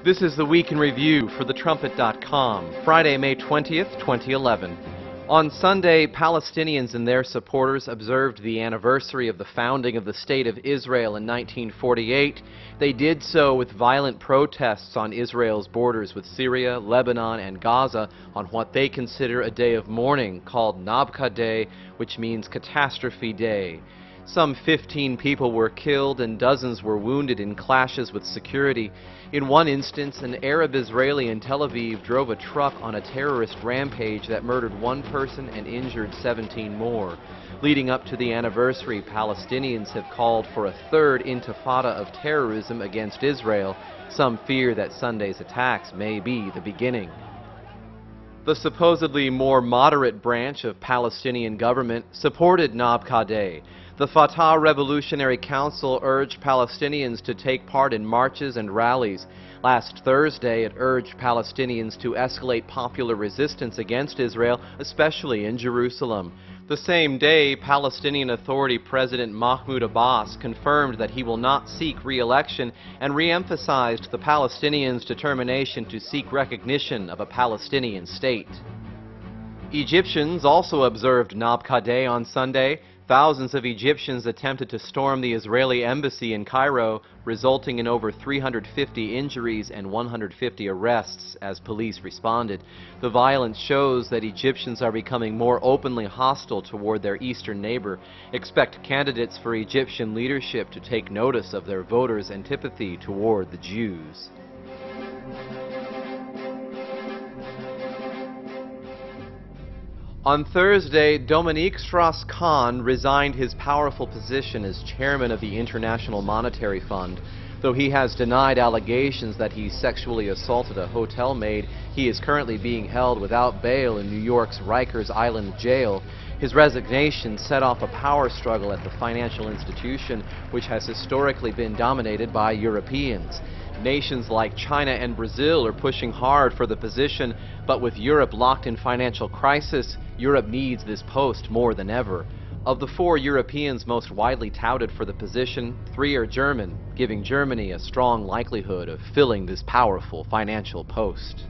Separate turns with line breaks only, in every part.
This is the Week in Review for TheTrumpet.com, Friday, May 20th, 2011. On Sunday, Palestinians and their supporters observed the anniversary of the founding of the State of Israel in 1948. They did so with violent protests on Israel's borders with Syria, Lebanon, and Gaza on what they consider a day of mourning called Nabka Day, which means Catastrophe Day. Some 15 people were killed and dozens were wounded in clashes with security. In one instance, an Arab Israeli in Tel Aviv drove a truck on a terrorist rampage that murdered one person and injured 17 more. Leading up to the anniversary, Palestinians have called for a third intifada of terrorism against Israel. Some fear that Sunday's attacks may be the beginning. The supposedly more moderate branch of Palestinian government supported Nabka Day. The Fatah Revolutionary Council urged Palestinians to take part in marches and rallies. Last Thursday, it urged Palestinians to escalate popular resistance against Israel, especially in Jerusalem. The same day, Palestinian Authority President Mahmoud Abbas confirmed that he will not seek re-election and re-emphasized the Palestinians' determination to seek recognition of a Palestinian state. Egyptians also observed Nabka Day on Sunday. Thousands of Egyptians attempted to storm the Israeli embassy in Cairo, resulting in over 350 injuries and 150 arrests as police responded. The violence shows that Egyptians are becoming more openly hostile toward their eastern neighbor. Expect candidates for Egyptian leadership to take notice of their voters' antipathy toward the Jews. On Thursday, Dominique Strauss-Kahn resigned his powerful position as chairman of the International Monetary Fund. Though he has denied allegations that he sexually assaulted a hotel maid, he is currently being held without bail in New York's Rikers Island jail. His resignation set off a power struggle at the financial institution, which has historically been dominated by Europeans. Nations like China and Brazil are pushing hard for the position, but with Europe locked in financial crisis, Europe needs this post more than ever. Of the 4 Europeans most widely touted for the position, 3 are German, giving Germany a strong likelihood of filling this powerful financial post.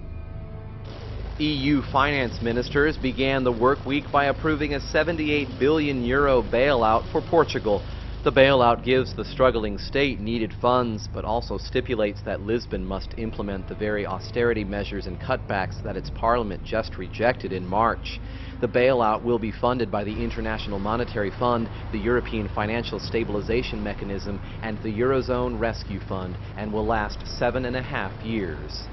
EU finance ministers began the work week by approving a €78 billion bailout for Portugal. The bailout gives the struggling state needed funds, but also stipulates that Lisbon must implement the very austerity measures and cutbacks that its parliament just rejected in March. The bailout will be funded by the International Monetary Fund, the European Financial Stabilization Mechanism, and the Eurozone Rescue Fund, and will last 7.5 years.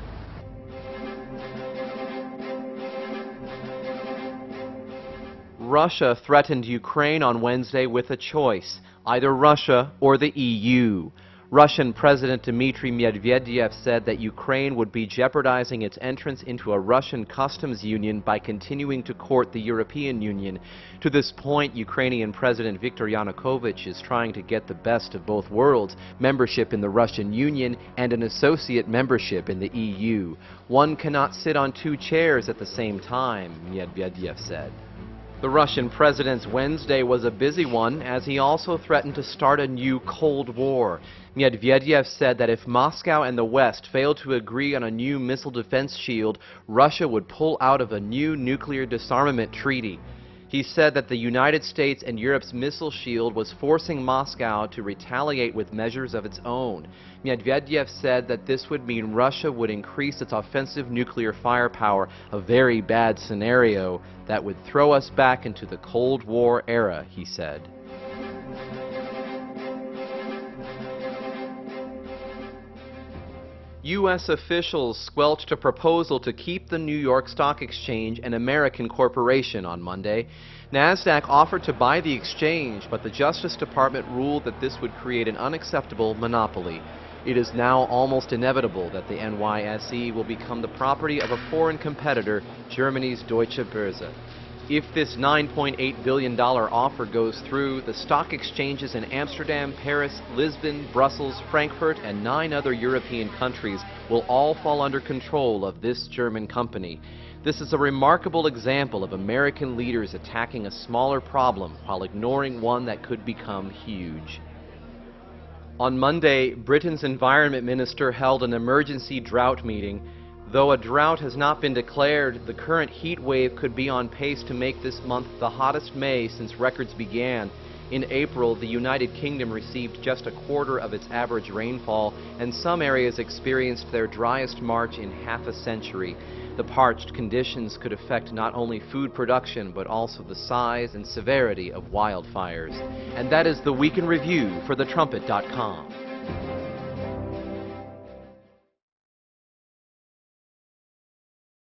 Russia threatened Ukraine on Wednesday with a choice, either Russia or the EU. Russian President Dmitry Medvedev said that Ukraine would be jeopardizing its entrance into a Russian customs union by continuing to court the European Union. To this point, Ukrainian President Viktor Yanukovych is trying to get the best of both worlds, membership in the Russian Union and an associate membership in the EU. One cannot sit on 2 chairs at the same time, Medvedev said. The Russian president's Wednesday was a busy one, as he also threatened to start a new Cold War. Medvedev said that if Moscow and the West failed to agree on a new missile defense shield, Russia would pull out of a new nuclear disarmament treaty. He said that the United States and Europe's missile shield was forcing Moscow to retaliate with measures of its own. Medvedev said that this would mean Russia would increase its offensive nuclear firepower, a very bad scenario that would throw us back into the Cold War era, he said. U.S. officials squelched a proposal to keep the New York Stock Exchange an American corporation on Monday. NASDAQ offered to buy the exchange, but the Justice Department ruled that this would create an unacceptable monopoly. It is now almost inevitable that the NYSE will become the property of a foreign competitor, Germany's Deutsche Börse. If this $9.8 billion offer goes through, the stock exchanges in Amsterdam, Paris, Lisbon, Brussels, Frankfurt, and 9 other European countries will all fall under control of this German company. This is a remarkable example of American leaders attacking a smaller problem while ignoring one that could become huge. On Monday, Britain's Environment Minister held an emergency drought meeting. Though a drought has not been declared, the current heat wave could be on pace to make this month the hottest May since records began. In April, the United Kingdom received just a quarter of its average rainfall, and some areas experienced their driest March in half a century. The parched conditions could affect not only food production, but also the size and severity of wildfires. And that is the Week in Review for TheTrumpet.com.